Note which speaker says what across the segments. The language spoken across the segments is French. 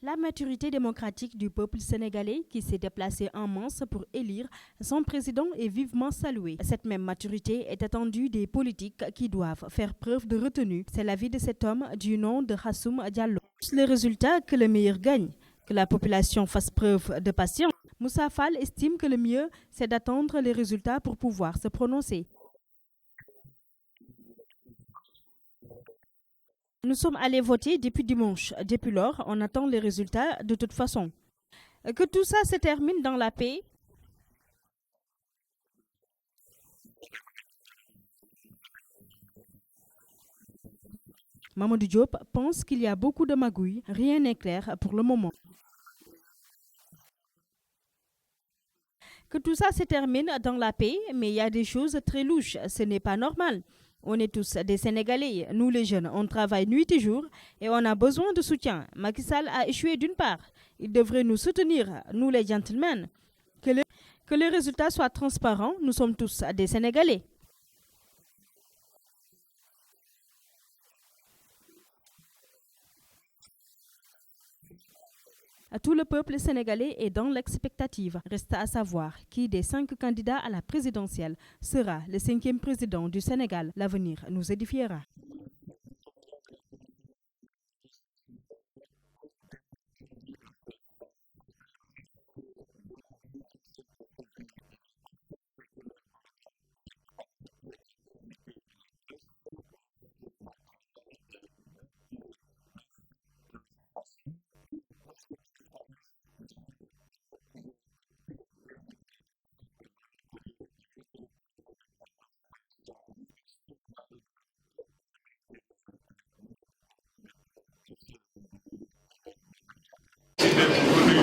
Speaker 1: La maturité démocratique du peuple sénégalais qui s'est déplacé en masse pour élire son président est vivement saluée. Cette même maturité est attendue des politiques qui doivent faire preuve de retenue. C'est l'avis de cet homme du nom de Hassoum Diallo. Les résultats que le meilleur gagne, que la population fasse preuve de patience. Moussa Fall estime que le mieux, c'est d'attendre les résultats pour pouvoir se prononcer. Nous sommes allés voter depuis dimanche. Depuis lors, on attend les résultats de toute façon. Que tout ça se termine dans la paix. Mamadou Diop pense qu'il y a beaucoup de magouilles. Rien n'est clair pour le moment. Que tout ça se termine dans la paix, mais il y a des choses très louches. Ce n'est pas normal. On est tous des Sénégalais. Nous, les jeunes, on travaille nuit et jour et on a besoin de soutien. Macky Sall a échoué d'une part. Il devrait nous soutenir, nous les gentlemen. Que les résultats soient transparents. Nous sommes tous des Sénégalais. Tout le peuple sénégalais est dans l'expectative. Reste à savoir qui des 5 candidats à la présidentielle sera le 5e président du Sénégal. L'avenir nous édifiera.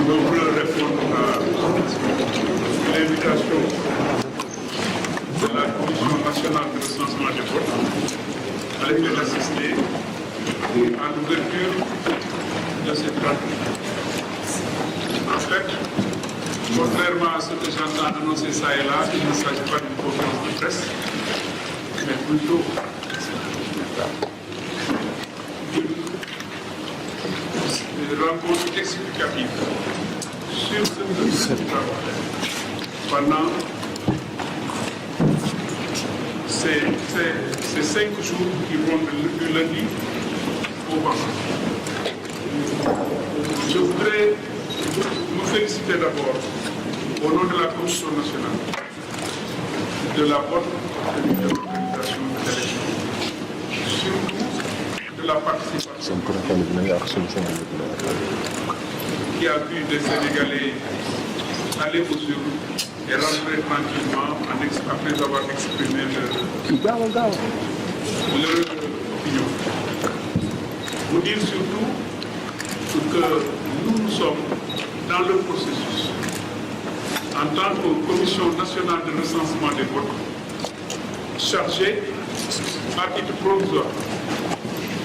Speaker 2: Nombreux répondre à l'invitation de la Commission nationale de recensement des votes à laquelle d'assister à l'ouverture de cette pratique. En fait, contrairement à ce que j'entends annoncer ça et là, il ne s'agit pas d'une conférence de presse, mais plutôt d'une rencontre explicative sur ce que nous travaillons pendant ces 5 jours qui vont du lundi au vendredi. Je voudrais nous féliciter d'abord au nom de la Commission nationale de la bonne tenue de l'organisation de l'élection, surtout de la participation qui a vu des Sénégalais aller aux urnes et rentrer tranquillement après avoir exprimé leur opinion. Vous dire surtout que nous sommes dans le processus en tant que Commission nationale de recensement des votes chargée à titre provisoire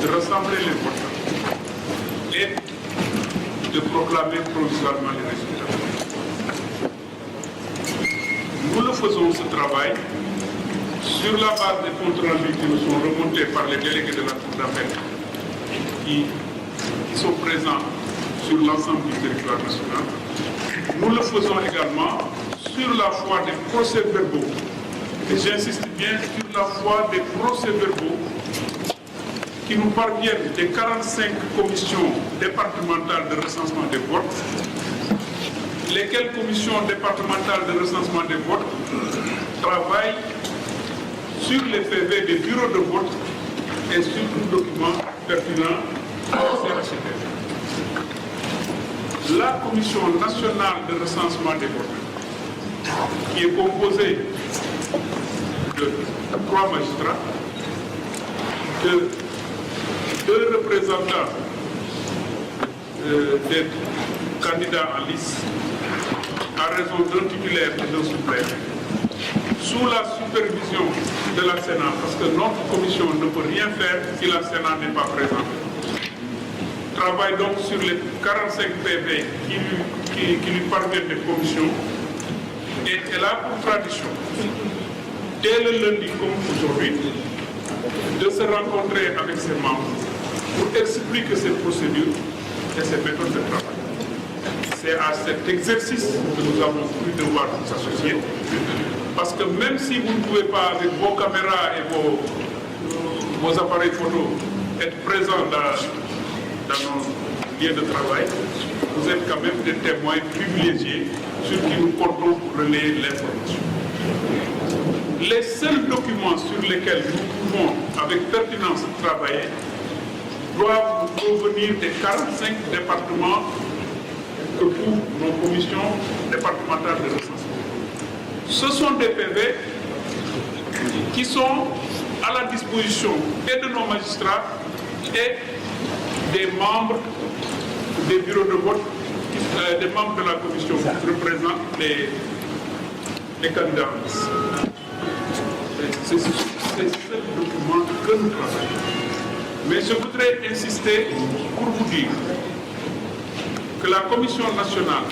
Speaker 2: de rassembler les votants et de proclamer provisoirement les résultats. Nous le faisons ce travail sur la base des comptes rendus qui nous sont remontés par les délégués de la Cour d'appel qui sont présents sur l'ensemble du territoire national. Nous le faisons également sur la foi des procès-verbaux. Et j'insiste bien sur la foi des procès-verbaux qui nous parviennent des 45 commissions départementales de recensement des votes, lesquelles commissions départementales de recensement des votes travaillent sur les PV des bureaux de vote et sur tout document pertinent au CHTF. La Commission nationale de recensement des votes, qui est composée de 3 magistrats, de 2 représentants des candidats en liste, à raison d'un titulaire et d'un suppléant, sous la supervision de la Sénat, parce que notre commission ne peut rien faire si la Sénat n'est pas présente. Travaille donc sur les 45 PV qui lui parviennent des commissions et elle a pour tradition, dès le lundi comme aujourd'hui, de se rencontrer avec ses membres pour expliquer ses procédures et ses méthodes de travail. C'est à cet exercice que nous avons cru devoir nous associer, parce que même si vous ne pouvez pas, avec vos caméras et vos appareils photo, être présents dans nos lieux de travail, vous êtes quand même des témoins privilégiés sur qui nous comptons pour relayer l'information. Les seuls documents sur lesquels nous pouvons avec pertinence travailler doivent provenir des 45 départements que couvrent nos commissions départementales de recensement. Ce sont des PV qui sont à la disposition et de nos magistrats et des membres des bureaux de vote, des membres de la commission qui représentent les candidats. C'est ce document que nous travaillons. Mais je voudrais insister pour vous dire que la Commission nationale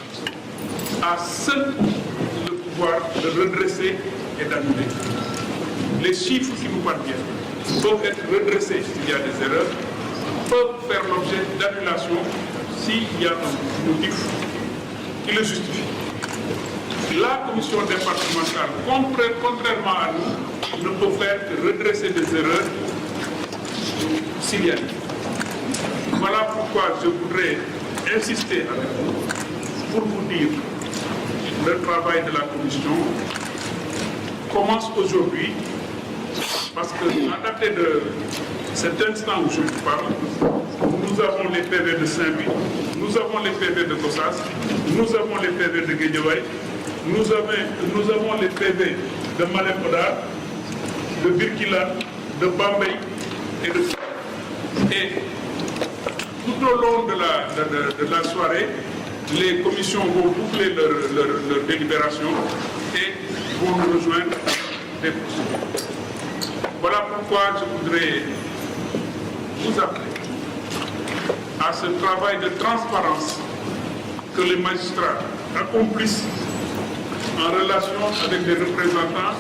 Speaker 2: a seul le pouvoir de redresser et d'annuler. Les chiffres qui nous parviennent peuvent être redressés s'il y a des erreurs, peuvent faire l'objet d'annulation s'il y a un motif qui le justifie. La commission départementale, contrairement à nous, ne peut faire que redresser des erreurs s'il y a. Voilà pourquoi je voudrais insister avec vous pour vous dire que le travail de la commission commence aujourd'hui, parce que à dater de cet instant où je vous parle, nous avons les PV de Saint-Louis, nous avons les PV de Gossas, nous avons les PV de Guédiawaye, nous avons les PV de Malem Hodar, de Birkilane, de Bambey et de Fatick. Et tout au long de la soirée, les commissions vont boucler leur délibération et vont nous rejoindre des procédures. Voilà pourquoi je voudrais vous appeler à ce travail de transparence que les magistrats accomplissent en relation avec des représentants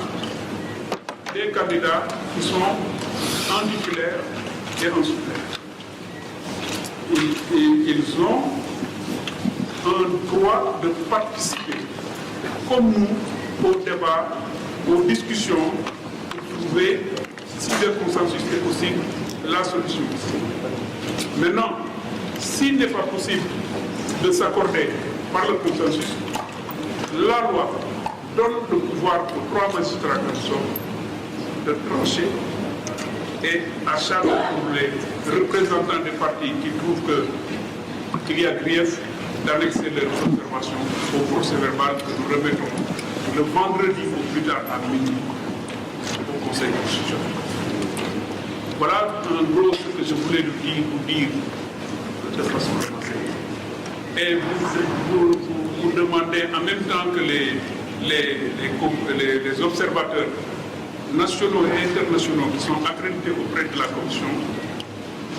Speaker 2: des candidats qui sont en titulaire et en suppléant. Ils ont un droit de participer, comme nous, au débat, aux discussions, pour trouver, si le consensus est possible, la solution. Maintenant, s'il n'est pas possible de s'accorder par le consensus, la loi donne le pouvoir aux 3 magistrats que nous sommes de trancher, et à chaque pour les représentants des partis qui trouvent qu'il y a grief d'annexer leurs observations au procès verbal que nous remettons le vendredi au plus tard à minuit au Conseil constitutionnel. Voilà en gros ce que je voulais vous dire de façon avancée. Et vous demandez en même temps que les observateurs nationaux et internationaux qui sont accrédités auprès de la Commission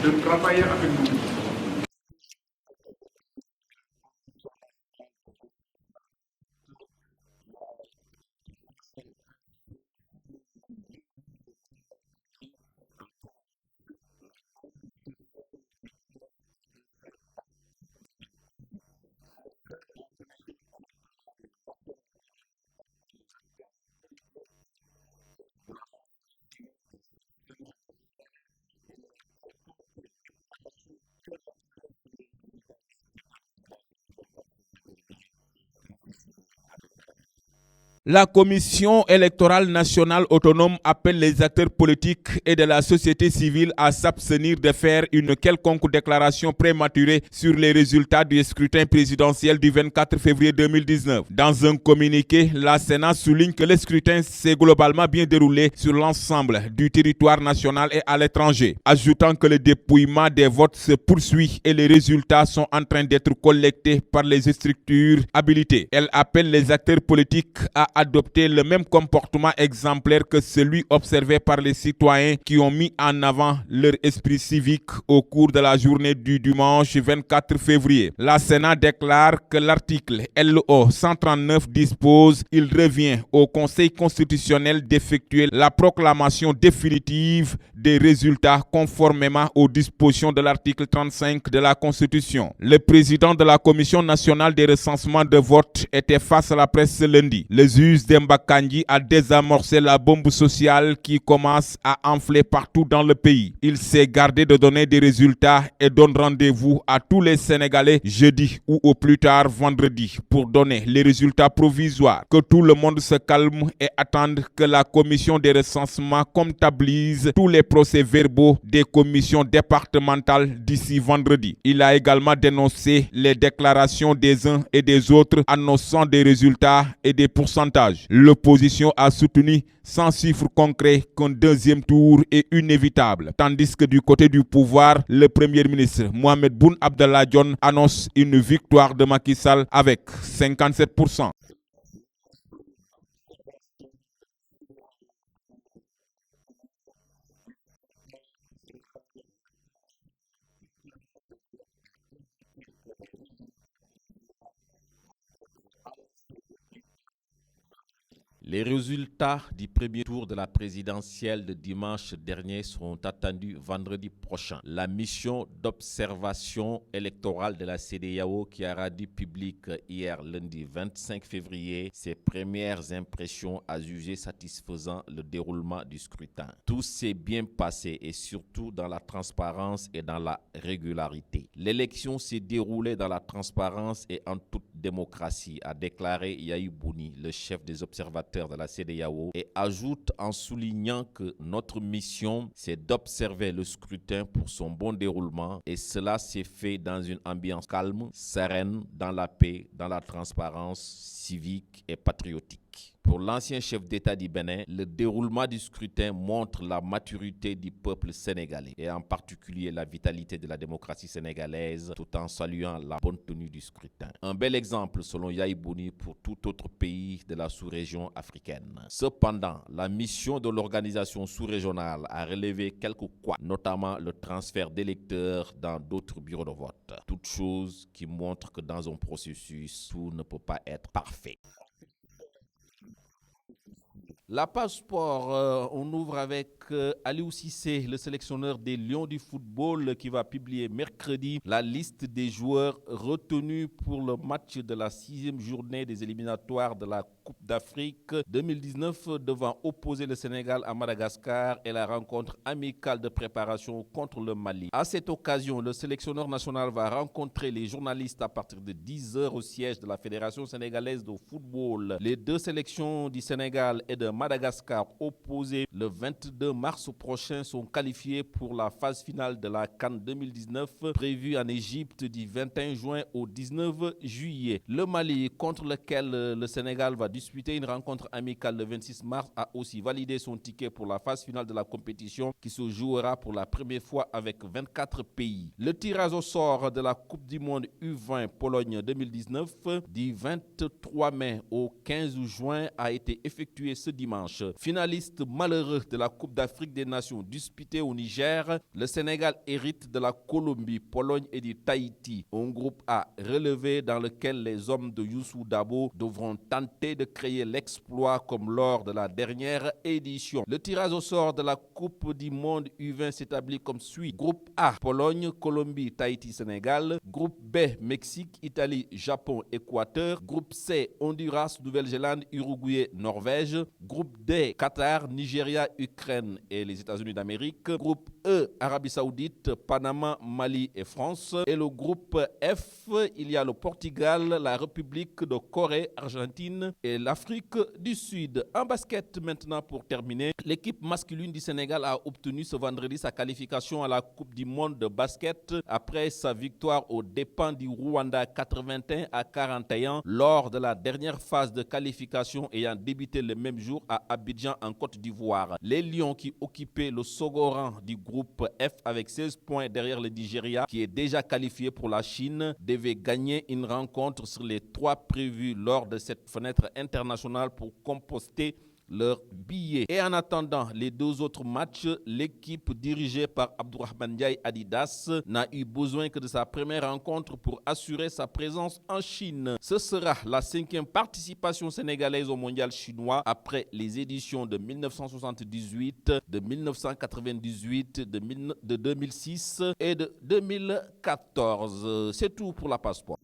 Speaker 2: de travailler avec nous.
Speaker 3: La Commission électorale nationale autonome appelle les acteurs politiques et de la société civile à s'abstenir de faire une quelconque déclaration prématurée sur les résultats du scrutin présidentiel du 24 février 2019. Dans un communiqué, la Sénat souligne que le scrutin s'est globalement bien déroulé sur l'ensemble du territoire national et à l'étranger, ajoutant que le dépouillement des votes se poursuit et les résultats sont en train d'être collectés par les structures habilitées. Elle appelle les acteurs politiques à adopté le même comportement exemplaire que celui observé par les citoyens qui ont mis en avant leur esprit civique au cours de la journée du dimanche 24 février. La Sénat déclare que l'article LO 139 dispose qu'il revient au Conseil constitutionnel d'effectuer la proclamation définitive des résultats conformément aux dispositions de l'article 35 de la Constitution. Le président de la Commission nationale des recensements de vote était face à la presse ce lundi. Le juge Demba Kandji a désamorcé la bombe sociale qui commence à enfler partout dans le pays. Il s'est gardé de donner des résultats et donne rendez-vous à tous les Sénégalais jeudi ou au plus tard vendredi pour donner les résultats provisoires. Que tout le monde se calme et attende que la commission des recensements comptabilise tous les procès-verbaux des commissions départementales d'ici vendredi. Il a également dénoncé les déclarations des uns et des autres annonçant des résultats et des pourcentages. L'opposition a soutenu sans chiffres concrets qu'un deuxième tour est inévitable, tandis que du côté du pouvoir, le premier ministre Mohamed Boun Abdallah Dionne annonce une victoire de Macky Sall avec 57%.
Speaker 4: Les résultats du premier tour de la présidentielle de dimanche dernier seront attendus vendredi prochain. La mission d'observation électorale de la CEDEAO qui a rendu public hier lundi 25 février ses premières impressions a jugé satisfaisant le déroulement du scrutin. Tout s'est bien passé et surtout dans la transparence et dans la régularité. L'élection s'est déroulée dans la transparence et en toute démocratie, a déclaré Yahi Bouni, le chef des observateurs de la CEDEAO, et ajoute en soulignant que notre mission, c'est d'observer le scrutin pour son bon déroulement et cela s'est fait dans une ambiance calme, sereine, dans la paix, dans la transparence civique et patriotique. Pour l'ancien chef d'État du Bénin, le déroulement du scrutin montre la maturité du peuple sénégalais et en particulier la vitalité de la démocratie sénégalaise tout en saluant la bonne tenue du scrutin. Un bel exemple selon Yahi Bouni pour tout autre pays de la sous-région africaine. Cependant, la mission de l'organisation sous-régionale a relevé quelques couacs, notamment le transfert d'électeurs dans d'autres bureaux de vote. Toutes choses qui montrent que dans un processus, tout ne peut pas être parfait. La page sport, on ouvre avec Aliou Cissé, le sélectionneur des Lions du football, qui va publier mercredi la liste des joueurs retenus pour le match de la 6e journée des éliminatoires de la Coupe d'Afrique 2019 devant opposer le Sénégal à Madagascar et la rencontre amicale de préparation contre le Mali. À cette occasion, le sélectionneur national va rencontrer les journalistes à partir de 10h au siège de la Fédération sénégalaise de football. Les deux sélections du Sénégal et de Madagascar opposées le 22 mars prochain sont qualifiées pour la phase finale de la CAN 2019 prévue en Égypte du 21 juin au 19 juillet. Le Mali, contre lequel le Sénégal va disputer une rencontre amicale le 26 mars, a aussi validé son ticket pour la phase finale de la compétition qui se jouera pour la première fois avec 24 pays. Le tirage au sort de la Coupe du Monde U20 Pologne 2019 du 23 mai au 15 juin a été effectué ce dimanche. Finaliste malheureux de la Coupe d'Afrique des Nations disputée au Niger, le Sénégal hérite de la Colombie, Pologne et du Tahiti, un groupe A relevé dans lequel les hommes de Youssou Dabo devront tenter de créer l'exploit comme lors de la dernière édition. Le tirage au sort de la Coupe du Monde U20 s'établit comme suit. Groupe A, Pologne, Colombie, Tahiti, Sénégal. Groupe B, Mexique, Italie, Japon, Équateur. Groupe C, Honduras, Nouvelle-Zélande, Uruguay, Norvège. Groupe D, Qatar, Nigeria, Ukraine et les États-Unis d'Amérique. Groupe E, Arabie Saoudite, Panama, Mali et France. Et le groupe F, il y a le Portugal, la République de Corée, Argentine et l'Afrique du Sud. En basket maintenant pour terminer, l'équipe masculine du Sénégal a obtenu ce vendredi sa qualification à la Coupe du Monde de basket après sa victoire aux dépens du Rwanda 81-41 lors de la dernière phase de qualification ayant débuté le même jour jour à Abidjan en Côte d'Ivoire. Les Lions qui occupaient le second rang du groupe F avec 16 points derrière le Nigeria qui est déjà qualifié pour la Chine devaient gagner une rencontre sur les 3 prévues lors de cette fenêtre internationale pour composter leur billet. Et en attendant les 2 autres matchs, l'équipe dirigée par Abdourahmane Ndiaye Adidas n'a eu besoin que de sa première rencontre pour assurer sa présence en Chine. Ce sera la 5e participation sénégalaise au mondial chinois après les éditions de 1978, de 1998, de 2006 et de 2014. C'est tout pour la Passeport.